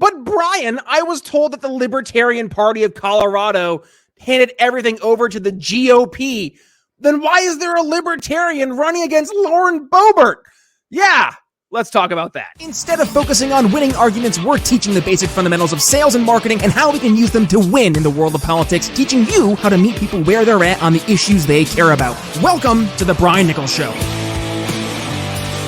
But Brian, I was told that the Libertarian Party of Colorado handed everything over to the GOP. Then why is there a libertarian running against Lauren Boebert? Yeah, let's talk about that. Instead of focusing on winning arguments, we're teaching the basic fundamentals of sales and marketing and how we can use them to win in the world of politics, teaching you how to meet people where they're at on the issues they care about. Welcome to the Brian Nichols Show.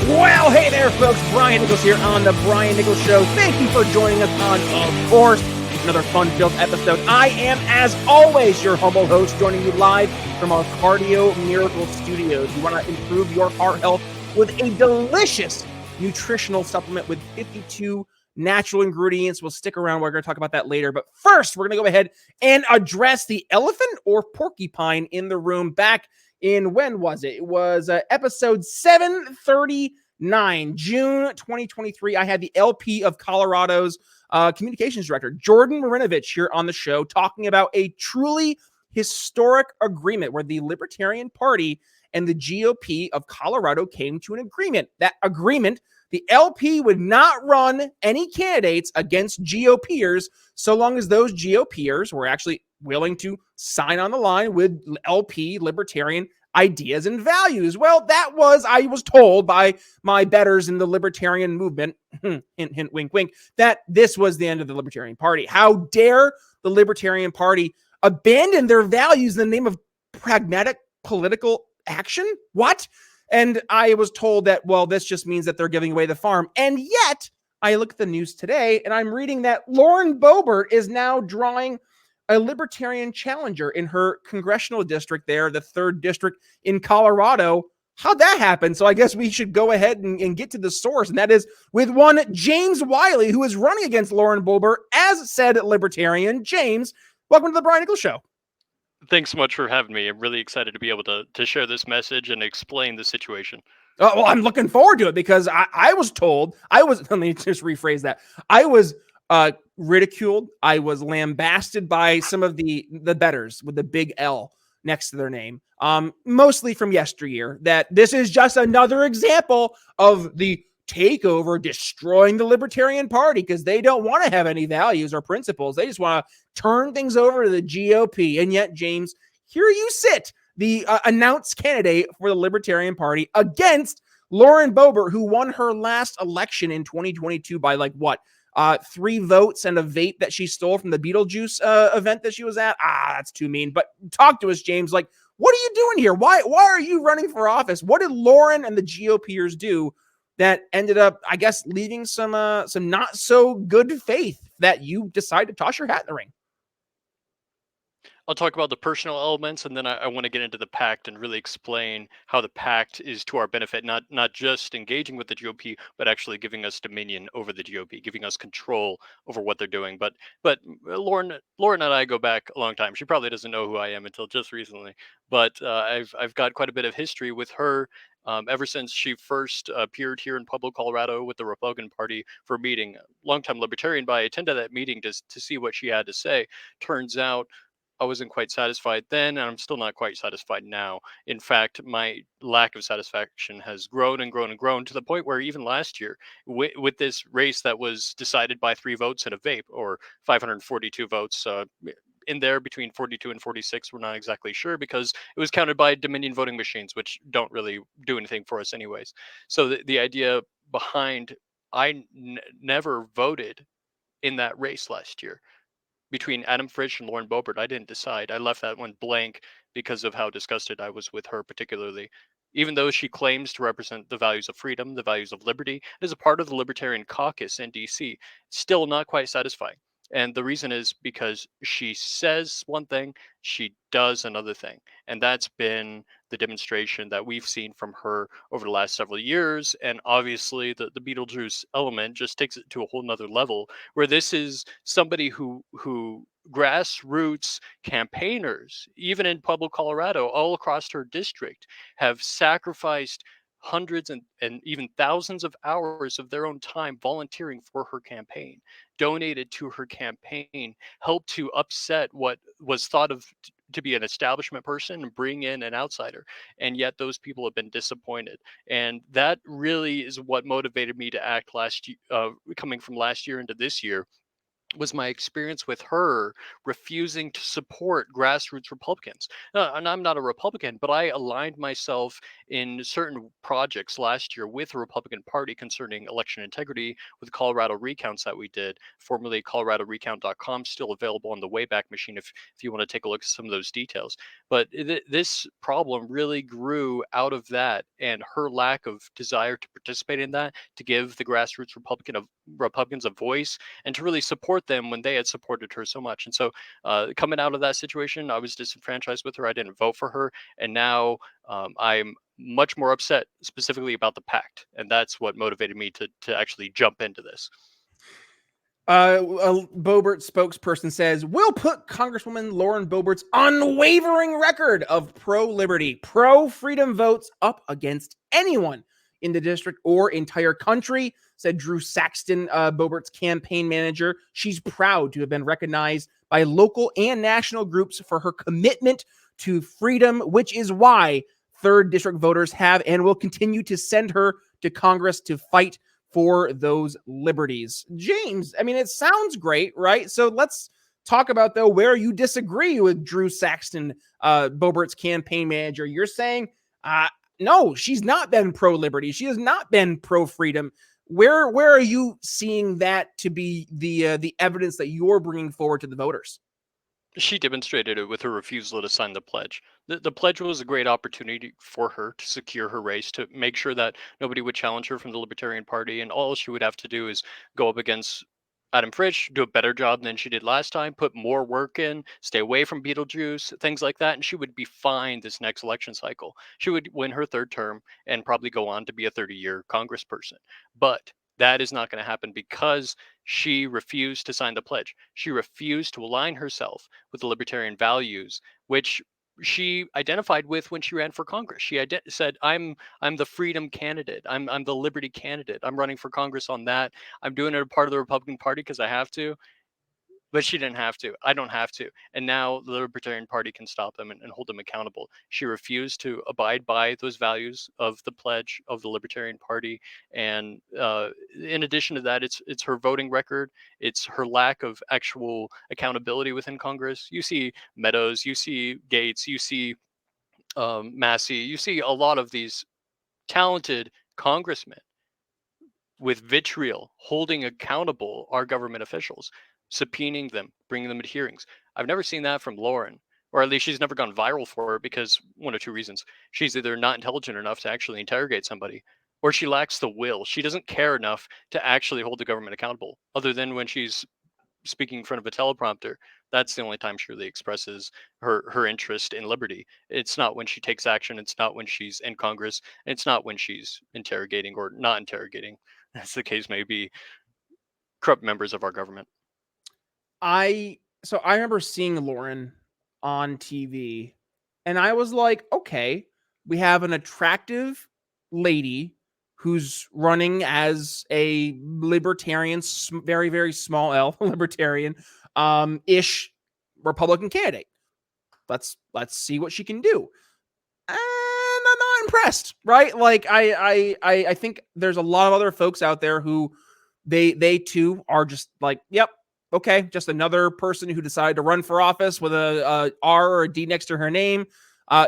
Well, hey there, folks. Brian Nichols here on the Brian Nichols Show. Thank you for joining us on, of course, another fun-filled episode. I am, as always, your humble host, joining you live from our Cardio Miracle Studios. You want to improve your heart health with a delicious nutritional supplement with 52 natural ingredients. We'll stick around. We're going to talk about that later. But first, we're going to go ahead and address the elephant or porcupine in the room back in, when was it? It was episode 739, June 2023. I had the LP of Colorado's communications director, Jordan Marinovich, here on the show talking about a truly historic agreement where the Libertarian Party and the GOP of Colorado came to an agreement. That agreement, the LP would not run any candidates against GOPers so long as those GOPers were actually willing to sign on the line with LP libertarian ideas and values. Well, that was, I was told by my betters in the libertarian movement, hint, hint, wink, wink, that this was the end of the Libertarian Party. How dare the Libertarian Party abandon their values in the name of pragmatic political action? What? And I was told that, well, this just means that they're giving away the farm. And yet, I look at the news today and I'm reading that Lauren Boebert is now drawing a libertarian challenger in her congressional district there, the 3rd district in Colorado. How'd that happen? So I guess we should go ahead and get to the source, and that is with one James Wiley, who is running against Lauren Boebert as said libertarian. James, welcome to the Brian Nichols Show. Thanks so much for having me. I'm really excited to be able to share this message and explain the situation. Oh, well, I'm looking forward to it because I was told, let me just rephrase that. I was ridiculed. I was lambasted by some of the betters with the big L next to their name, mostly from yesteryear, that this is just another example of the takeover destroying the Libertarian Party because they don't want to have any values or principles. They just want to turn things over to the GOP. And yet, James, here you sit, the announced candidate for the Libertarian Party against Lauren Boebert, who won her last election in 2022 by 3 votes and a vape that she stole from the Beetlejuice event that she was at. That's too mean. But talk to us, James. What are you doing here? Why are you running for office? What did Lauren and the GOPers do that ended up, I guess, leaving some not so good faith that you decide to toss your hat in the ring? I'll talk about the personal elements, and then I want to get into the pact and really explain how the pact is to our benefit, not just engaging with the GOP, but actually giving us dominion over the GOP, giving us control over what they're doing. But Lauren and I go back a long time. She probably doesn't know who I am until just recently, but I've got quite a bit of history with her. Ever since she first appeared here in Pueblo, Colorado with the Republican Party for a meeting, longtime libertarian, but I attended that meeting to see what she had to say. Turns out I wasn't quite satisfied then, and I'm still not quite satisfied now. In fact, my lack of satisfaction has grown and grown and grown to the point where even last year, with this race that was decided by 3 votes and a vape, or 542 votes, in there between 42 and 46, we're not exactly sure because it was counted by Dominion voting machines, which don't really do anything for us anyways. So the idea behind never voted in that race last year. Between Adam Frisch and Lauren Boebert, I didn't decide. I left that one blank because of how disgusted I was with her particularly. Even though she claims to represent the values of freedom, the values of liberty, as a part of the Libertarian Caucus in DC, still not quite satisfying. And the reason is because she says one thing, she does another thing. And that's been the demonstration that we've seen from her over the last several years. And obviously the Beetlejuice element just takes it to a whole nother level, where this is somebody who grassroots campaigners, even in Pueblo, Colorado, all across her district, have sacrificed hundreds and even thousands of hours of their own time volunteering for her campaign, donated to her campaign, helped to upset what was thought of to be an establishment person and bring in an outsider. And yet those people have been disappointed. And that really is what motivated me to act coming from last year into this year, was my experience with her refusing to support grassroots Republicans. And I'm not a Republican, but I aligned myself in certain projects last year with the Republican Party concerning election integrity with Colorado recounts that we did, formerly coloradorecount.com, still available on the Wayback Machine if you want to take a look at some of those details. But this problem really grew out of that and her lack of desire to participate in that, to give the grassroots Republicans a voice and to really support them when they had supported her so much. And so coming out of that situation, I was disenfranchised with her. I didn't vote for her. And now I'm much more upset specifically about the pact. And that's what motivated me to actually jump into this. A Boebert spokesperson says, we'll put Congresswoman Lauren Boebert's unwavering record of pro-liberty, pro-freedom votes up against anyone in the district or entire country, said Drew Saxton, Boebert's campaign manager. She's proud to have been recognized by local and national groups for her commitment to freedom, which is why 3rd District voters have and will continue to send her to Congress to fight for those liberties. James, I mean, it sounds great, right? So let's talk about, though, where you disagree with Drew Saxton, Boebert's campaign manager. You're saying, no, she's not been pro-liberty. She has not been pro-freedom. Where are you seeing that to be the evidence that you're bringing forward to the voters? She demonstrated it with her refusal to sign the pledge. The pledge was a great opportunity for her to secure her race, to make sure that nobody would challenge her from the Libertarian Party, and all she would have to do is go up against Adam Frisch, do a better job than she did last time, put more work in, stay away from Beetlejuice, things like that, and she would be fine this next election cycle. She would win her 3rd term and probably go on to be a 30-year congressperson. But that is not going to happen because she refused to sign the pledge. She refused to align herself with the libertarian values, which she identified with when she ran for Congress. She said, "I'm the freedom candidate. I'm the liberty candidate. I'm running for Congress on that. I'm doing it a part of the Republican Party because I have to." But she didn't have to. I don't have to. And now the Libertarian Party can stop them and hold them accountable. She refused to abide by those values of the pledge of the Libertarian Party. And in addition to that, it's her voting record. It's her lack of actual accountability within Congress. You see Meadows, you see Gates, you see Massey, you see a lot of these talented congressmen with vitriol holding accountable our government officials, subpoenaing them, bringing them to hearings. I've never seen that from Lauren, or at least she's never gone viral for it, because one of two reasons. She's either not intelligent enough to actually interrogate somebody, or she lacks the will. She doesn't care enough to actually hold the government accountable, other than when she's speaking in front of a teleprompter. That's the only time she really expresses her interest in liberty. It's not when she takes action. It's not when she's in Congress. It's not when she's interrogating or not interrogating, as the case may be, corrupt members of our government. I remember seeing Lauren on TV, and I was like, okay, we have an attractive lady who's running as a libertarian, very, very small L, libertarian, ish Republican candidate. Let's see what she can do. And I'm not impressed, right? Like I think there's a lot of other folks out there who they too are just like, yep, okay, just another person who decided to run for office with a R or a D next to her name.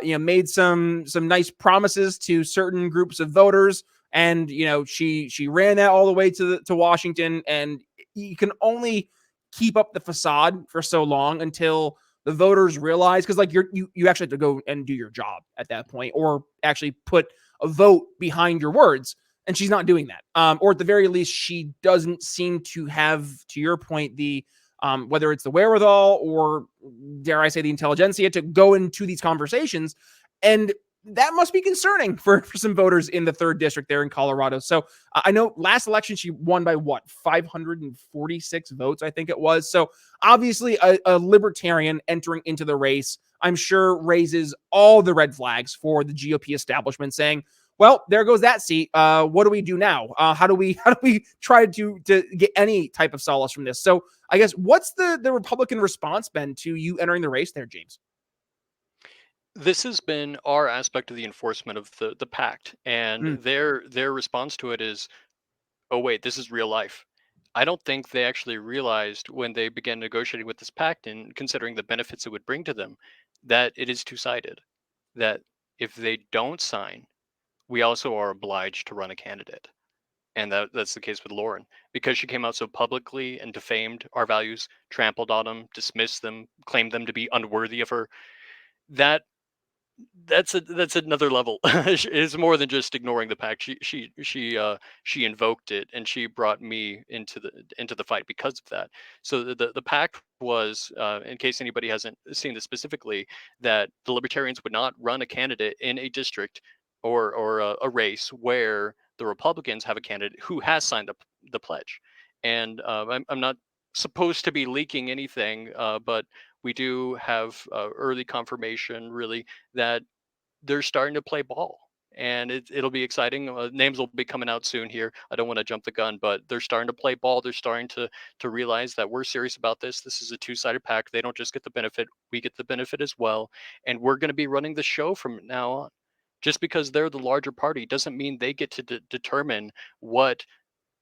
Made some nice promises to certain groups of voters, and she ran that all the way to Washington. And you can only keep up the facade for so long until the voters realize, because like you actually have to go and do your job at that point, or actually put a vote behind your words. And she's not doing that. Or at the very least, she doesn't seem to have, to your point, the whether it's the wherewithal or, dare I say, the intelligentsia to go into these conversations. And that must be concerning for some voters in the 3rd district there in Colorado. So I know last election she won by 546 votes, I think it was. So obviously a libertarian entering into the race, I'm sure, raises all the red flags for the GOP establishment, saying, well, there goes that seat. What do we do now? How do we try to get any type of solace from this? So I guess, what's the Republican response been to you entering the race there, James? This has been our aspect of the enforcement of the pact, and Mm. their response to it is, oh wait, this is real life. I don't think they actually realized when they began negotiating with this pact and considering the benefits it would bring to them, that it is two-sided. That if they don't sign, we also are obliged to run a candidate. And that's the case with Lauren. Because she came out so publicly and defamed our values, trampled on them, dismissed them, claimed them to be unworthy of her, that that's another level. It's more than just ignoring the pact. She invoked it, and she brought me into the fight because of that. So the pact was, in case anybody hasn't seen this specifically, that the Libertarians would not run a candidate in a district or a race where the Republicans have a candidate who has signed the pledge. And I'm not supposed to be leaking anything, but we do have early confirmation, really, that they're starting to play ball. And it'll be exciting. Names will be coming out soon here. I don't want to jump the gun, but they're starting to play ball. They're starting to realize that we're serious about this. This is a two-sided pact. They don't just get the benefit; we get the benefit as well. And we're going to be running the show from now on. Just because they're the larger party doesn't mean they get to determine what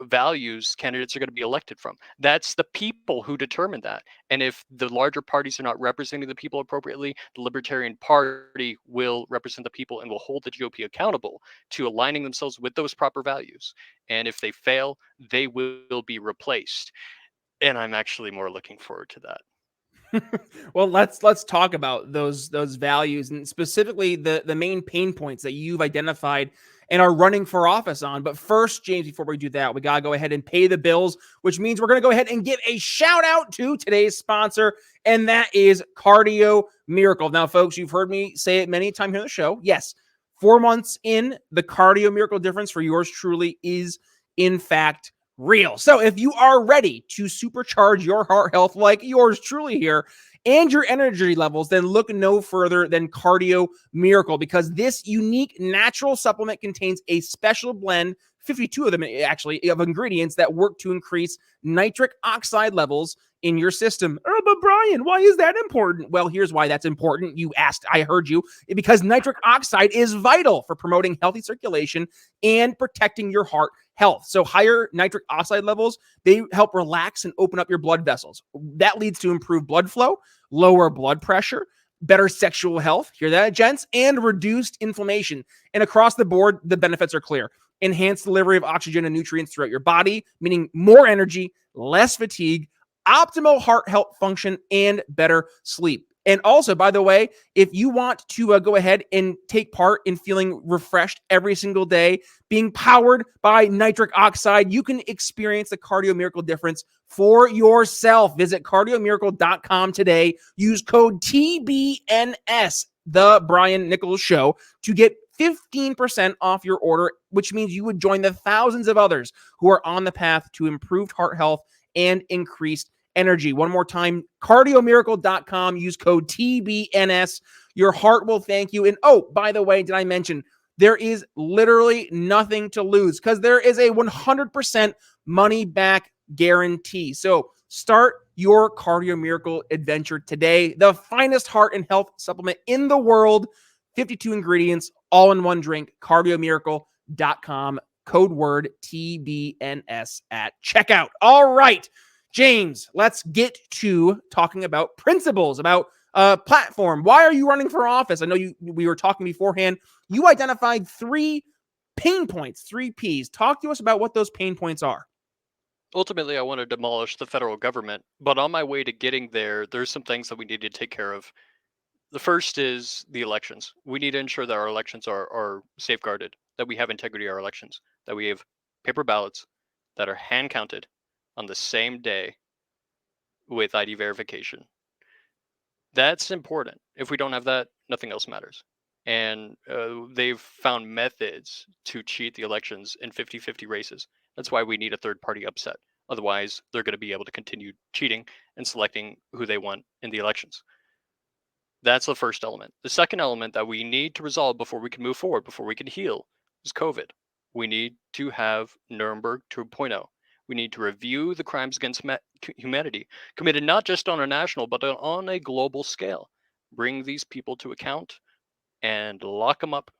values candidates are going to be elected from. That's the people who determine that. And if the larger parties are not representing the people appropriately, the Libertarian Party will represent the people and will hold the GOP accountable to aligning themselves with those proper values. And if they fail, they will be replaced. And I'm actually more looking forward to that. Well, let's talk about those values and specifically the main pain points that you've identified and are running for office on. But first, James, before we do that, we gotta go ahead and pay the bills, which means we're gonna go ahead and give a shout out to today's sponsor, and that is Cardio Miracle. Now, folks, you've heard me say it many times here on the show. Yes, 4 months in, the Cardio Miracle difference for yours truly is in fact real. So if you are ready to supercharge your heart health like yours truly here and your energy levels, then look no further than Cardio Miracle, because this unique natural supplement contains a special blend, 52 of them actually, of ingredients that work to increase nitric oxide levels in your system. Oh, but Brian, why is that important? Well, here's why that's important. You asked, I heard you. Because nitric oxide is vital for promoting healthy circulation and protecting your heart health. So higher nitric oxide levels, they help relax and open up your blood vessels. That leads to improved blood flow, lower blood pressure, better sexual health, hear that, gents, and reduced inflammation. And across the board, the benefits are clear. Enhanced delivery of oxygen and nutrients throughout your body, meaning more energy, less fatigue, optimal heart health function, and better sleep. And also, by the way, if you want to go ahead and take part in feeling refreshed every single day, being powered by nitric oxide, you can experience the Cardio Miracle difference for yourself. Visit cardiomiracle.com today. Use code TBNS, the Brian Nichols Show, to get 15% off your order, which means you would join the thousands of others who are on the path to improved heart health and increased energy. One more time, cardiomiracle.com. Use code TBNS. Your heart will thank you. And oh, by the way, did I mention there is literally nothing to lose because there is a 100% money back guarantee. So start your Cardio Miracle adventure today. The finest heart and health supplement in the world. 52 ingredients, all in one drink. Cardiomiracle.com. Code word TBNS at checkout. All right, James, let's get to talking about principles, about platform. Why are you running for office? I know we were talking beforehand. You identified 3 pain points, 3 Ps. Talk to us about what those pain points are. Ultimately, I want to demolish the federal government, but on my way to getting there, there's some things that we need to take care of. The first is the elections. We need to ensure that our elections are safeguarded, that we have integrity in our elections, that we have paper ballots that are hand counted on the same day with ID verification. That's important. If we don't have that, nothing else matters. And they've found methods to cheat the elections in 50-50 races. That's why we need a third party upset. Otherwise, they're going to be able to continue cheating and selecting who they want in the elections. That's the first element. The second element that we need to resolve before we can move forward, before we can heal, is COVID. We need to have Nuremberg 2.0. We need to review the crimes against humanity committed not just on a national, but on a global scale. Bring these people to account, and lock them up.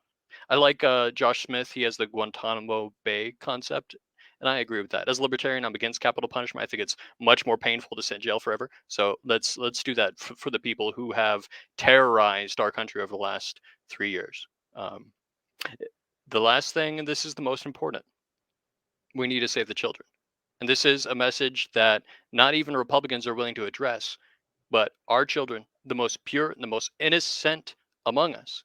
I like Josh Smith. He has the Guantanamo Bay concept, and I agree with that. As a libertarian, I'm against capital punishment. I think it's much more painful to sit in jail forever. So let's do that for the people who have terrorized our country over the last 3 years. The last thing, and this is the most important, we need to save the children. And this is a message that not even Republicans are willing to address, but our children, the most pure and the most innocent among us,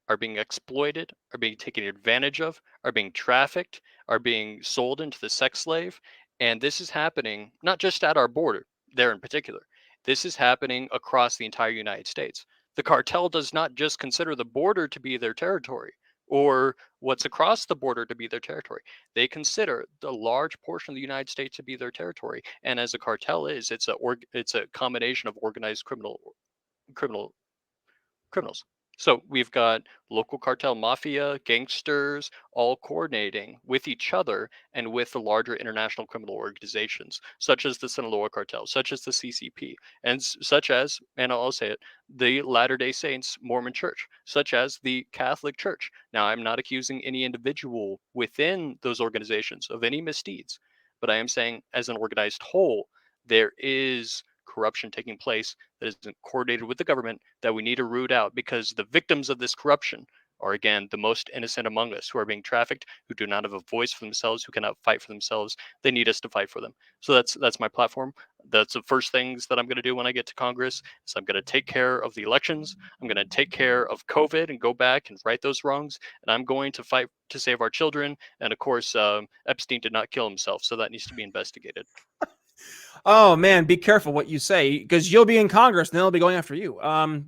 are being exploited, are being taken advantage of, are being trafficked, are being sold into the sex slave. And this is happening not just at our border, there in particular. This is happening across the entire United States. The cartel does not just consider the border to be their territory or what's across the border to be their territory. They consider the large portion of the United States to be their territory. And as a cartel is, it's a combination of organized criminals. So we've got local cartel mafia, gangsters, all coordinating with each other and with the larger international criminal organizations, such as the Sinaloa cartel, such as the CCP, and such as, and I'll say it, the Latter-day Saints Mormon Church, such as the Catholic Church. Now, I'm not accusing any individual within those organizations of any misdeeds, but I am saying as an organized whole, there is corruption taking place that isn't coordinated with the government that we need to root out, because the victims of this corruption are, again, the most innocent among us, who are being trafficked, who do not have a voice for themselves, who cannot fight for themselves. They need us to fight for them. So that's my platform. That's the first things that I'm going to do when I get to Congress. Is I'm going to take care of the elections. I'm going to take care of COVID and go back and right those wrongs. And I'm going to fight to save our children. And of course, Epstein did not kill himself, so that needs to be investigated. Oh man, be careful what you say, because you'll be in Congress and they'll be going after you.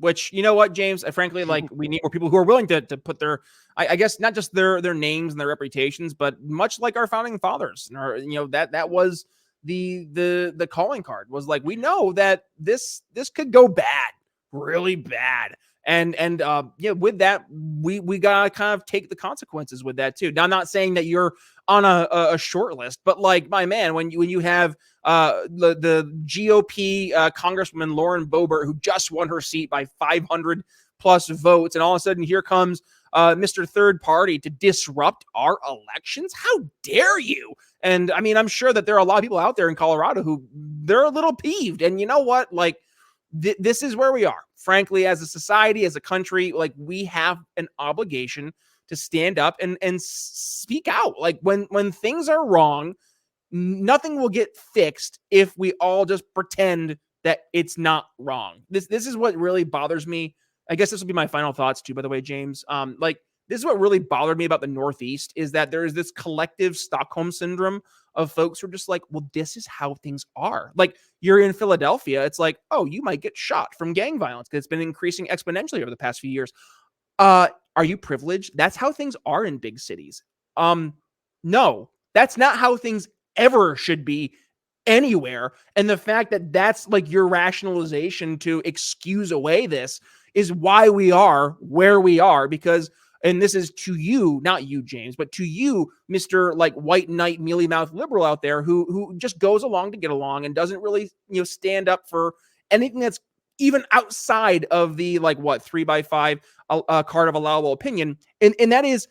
Which, you know what, James, frankly, like, we need more people who are willing to put their, I guess, not just their names and their reputations, but much like our founding fathers, or, that was the calling card, was like, we know that this could go bad, really bad. And with that, we gotta kind of take the consequences with that too. Now, I'm not saying that you're on a short list, but like, my man, when you have the GOP Congresswoman Lauren Boebert, who just won her seat by 500 plus votes, and all of a sudden here comes Mr. Third Party to disrupt our elections. How dare you? And I mean, I'm sure that there are a lot of people out there in Colorado who they're a little peeved. And you know what? Like, this is where we are. Frankly, as a society, as a country, like, we have an obligation to stand up and speak out. Like, when things are wrong, nothing will get fixed if we all just pretend that it's not wrong. This is what really bothers me. I guess this will be my final thoughts too, by the way, James. This is what really bothered me about the Northeast, is that there is this collective Stockholm syndrome of folks who are just like, well, this is how things are. Like, you're in Philadelphia, it's like, oh, you might get shot from gang violence because it's been increasing exponentially over the past few years. Are you privileged? That's how things are in big cities. No, that's not how things ever should be anywhere. And the fact that that's like your rationalization to excuse away this is why we are where we are, because, and this is to you, not you, James, but to you, Mr. like white knight, mealy mouth liberal out there who just goes along to get along and doesn't really, stand up for anything that's even outside of the, like, what, 3x5 card of allowable opinion. And that is,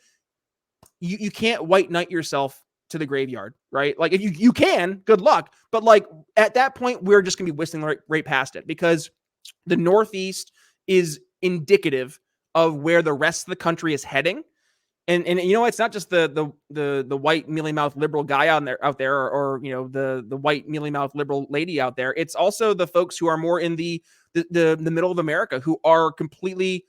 you can't white knight yourself to the graveyard, right? Like, if you can, good luck. But like, at that point, we're just gonna be whistling right past it, because the Northeast is indicative of where the rest of the country is heading. And it's not just the white mealy mouth liberal guy out there, or the white mealy mouth liberal lady out there. It's also the folks who are more in the middle of America, who are completely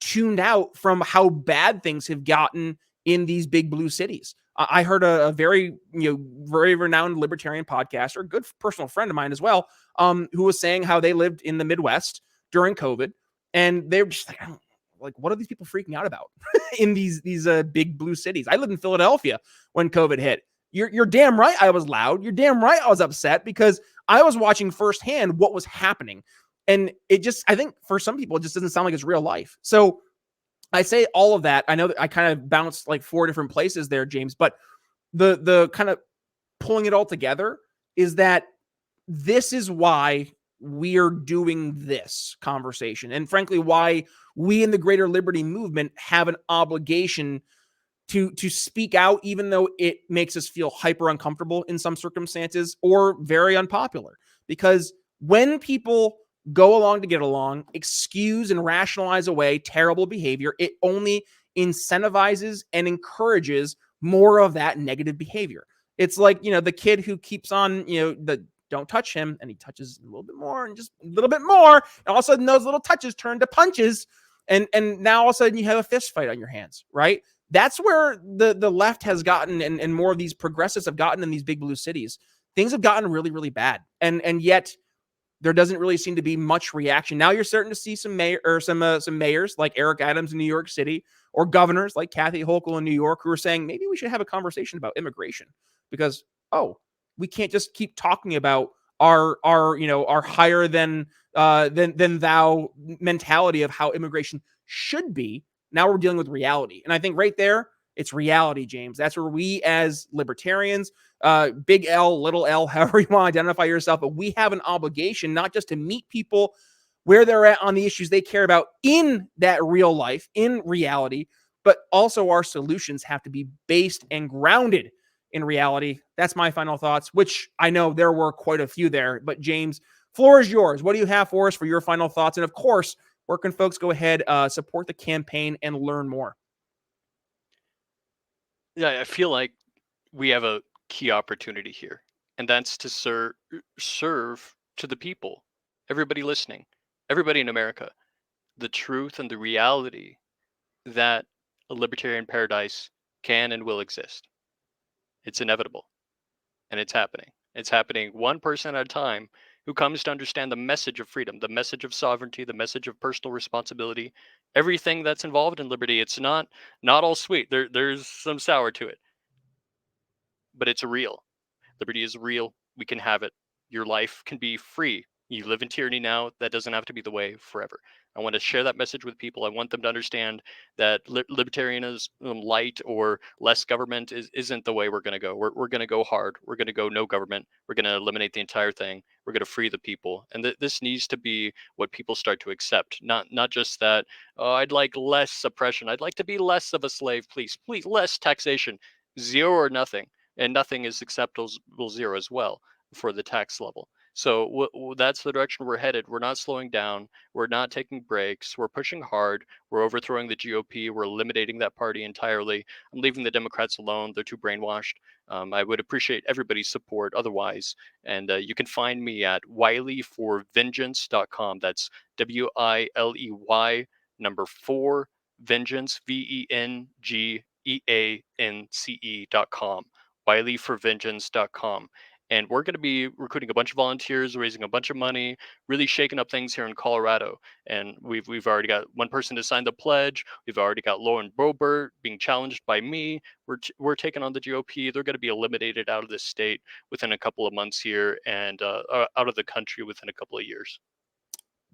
tuned out from how bad things have gotten in these big blue cities. I heard a very, very renowned libertarian podcaster, a good personal friend of mine as well, who was saying how they lived in the Midwest during COVID, and they were just like, what are these people freaking out about in these big blue cities? I lived in Philadelphia when COVID hit. You're damn right I was loud. You're damn right I was upset, because I was watching firsthand what was happening. And it just, I think for some people, it just doesn't sound like it's real life. So I say all of that. I know that I kind of bounced like 4 different places there, James, but the kind of pulling it all together is that this is why we're doing this conversation, and frankly, why we in the greater liberty movement have an obligation to speak out, even though it makes us feel hyper uncomfortable in some circumstances or very unpopular. Because when people go along to get along, excuse and rationalize away terrible behavior, it only incentivizes and encourages more of that negative behavior. It's like, the kid who keeps on, don't touch him, and he touches a little bit more and just a little bit more, and all of a sudden those little touches turn to punches, and now all of a sudden you have a fist fight on your hands, right? That's where the left has gotten, and more of these progressives have gotten in these big blue cities. Things have gotten really, really bad. And yet there doesn't really seem to be much reaction. Now you're starting to see some mayors like Eric Adams in New York City, or governors like Kathy Hochul in New York, who are saying maybe we should have a conversation about immigration, because, we can't just keep talking about our higher than thou mentality of how immigration should be. Now we're dealing with reality. And I think right there, it's reality, James. That's where we as libertarians, big L, little l, however you want to identify yourself, but we have an obligation not just to meet people where they're at on the issues they care about in that real life, in reality, but also our solutions have to be based and grounded in reality. That's my final thoughts, which I know there were quite a few there. But James, floor is yours. What do you have for us for your final thoughts? And of course, where can folks go ahead, support the campaign and learn more? Yeah, I feel like we have a key opportunity here, and that's to serve to the people, everybody listening, everybody in America, the truth and the reality that a libertarian paradise can and will exist. It's inevitable, and it's happening. It's happening one person at a time who comes to understand the message of freedom, the message of sovereignty, the message of personal responsibility, everything that's involved in liberty. It's not all sweet. There's some sour to it, but it's real. Liberty is real. We can have it. Your life can be free. You live in tyranny now. That doesn't have to be the way forever. I want to share that message with people. I want them to understand that libertarianism, light or less government, isn't the way we're going to go. We're going to go hard. We're going to go no government. We're going to eliminate the entire thing. We're going to free the people. And this needs to be what people start to accept. Not just that, oh, I'd like less oppression. I'd like to be less of a slave, please. Please, less taxation. Zero or nothing. And nothing is acceptable, zero as well for the tax level. So that's the direction we're headed. We're not slowing down. We're not taking breaks. We're pushing hard. We're overthrowing the GOP. We're eliminating that party entirely. I'm leaving the Democrats alone. They're too brainwashed. I would appreciate everybody's support otherwise. And you can find me at wileyforvengeance.com. That's WILEY number 4 vengeance VENGEANCE.com. wileyforvengeance.com. And we're going to be recruiting a bunch of volunteers, raising a bunch of money, really shaking up things here in Colorado. And we've already got one person to sign the pledge. We've already got Lauren Boebert being challenged by me. We're taking on the GOP. They're going to be eliminated out of this state within a couple of months here, and out of the country within a couple of years.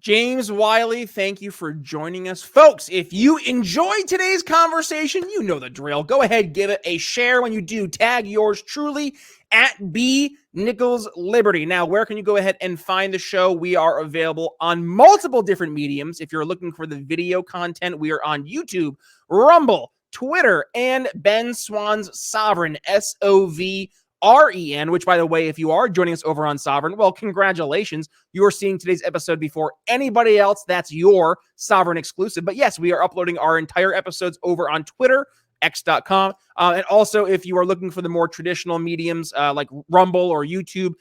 James Wiley, thank you for joining us. Folks, if you enjoyed today's conversation, you know the drill. Go ahead, give it a share. When you do, tag yours truly at B Nichols Liberty. Now, where can you go ahead and find the show? We are available on multiple different mediums. If you're looking for the video content, we are on YouTube, Rumble, Twitter, and Ben Swann's Sovereign, SOVREN, which, by the way, if you are joining us over on Sovereign, well, congratulations. You are seeing today's episode before anybody else. That's your Sovereign exclusive. But yes, we are uploading our entire episodes over on Twitter, x.com. And also, if you are looking for the more traditional mediums like Rumble or YouTube,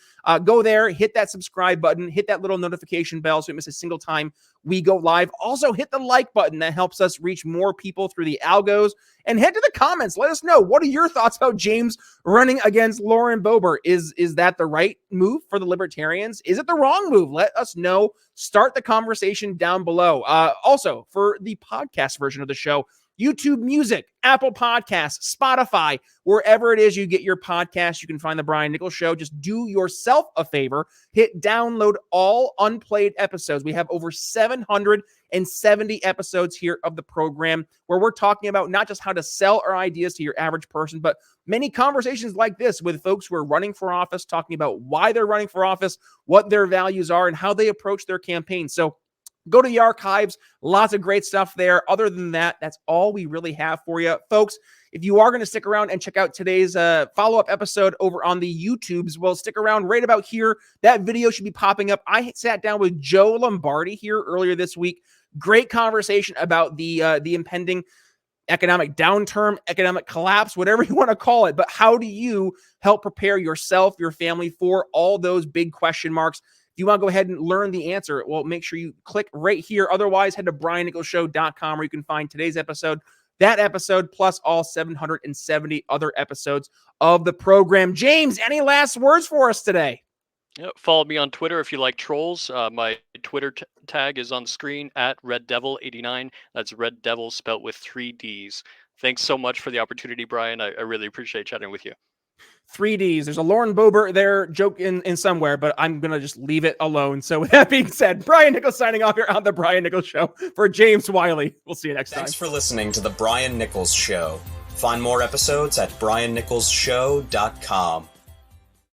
go there, hit that subscribe button, hit that little notification bell so you miss a single time we go live. Also, hit the like button. That helps us reach more people through the algos. And head to the comments. Let us know, what are your thoughts about James running against Lauren Boebert? Is that the right move for the Libertarians? Is it the wrong move? Let us know. Start the conversation down below. Also, for the podcast version of the show, YouTube Music, Apple Podcasts, Spotify, wherever it is you get your podcasts, you can find The Brian Nichols Show. Just do yourself a favor, hit download all unplayed episodes. We have over 770 episodes here of the program where we're talking about not just how to sell our ideas to your average person, but many conversations like this with folks who are running for office, talking about why they're running for office, what their values are, and how they approach their campaign. So go to the archives. Lots of great stuff there. Other than that, that's all we really have for you. Folks, if you are going to stick around and check out today's follow-up episode over on the YouTubes, well, stick around right about here. That video should be popping up. I sat down with Joe Lombardi here earlier this week. Great conversation about the impending economic downturn, economic collapse, whatever you want to call it. But how do you help prepare yourself, your family for all those big question marks? If you want to go ahead and learn the answer, well, make sure you click right here. Otherwise, head to briannicholsshow.com where you can find today's episode, that episode, plus all 770 other episodes of the program. James, any last words for us today? Yeah, follow me on Twitter if you like trolls. My Twitter tag is on screen at RedDevil89. That's Red Devil spelt with 3 Ds. Thanks so much for the opportunity, Brian. I really appreciate chatting with you. 3 Ds. There's a Lauren Boebert there joke in somewhere, but I'm going to just leave it alone. So with that being said, Brian Nichols signing off here on The Brian Nichols Show for James Wiley. We'll see you next time. Thanks for listening to The Brian Nichols Show. Find more episodes at briannicholsshow.com.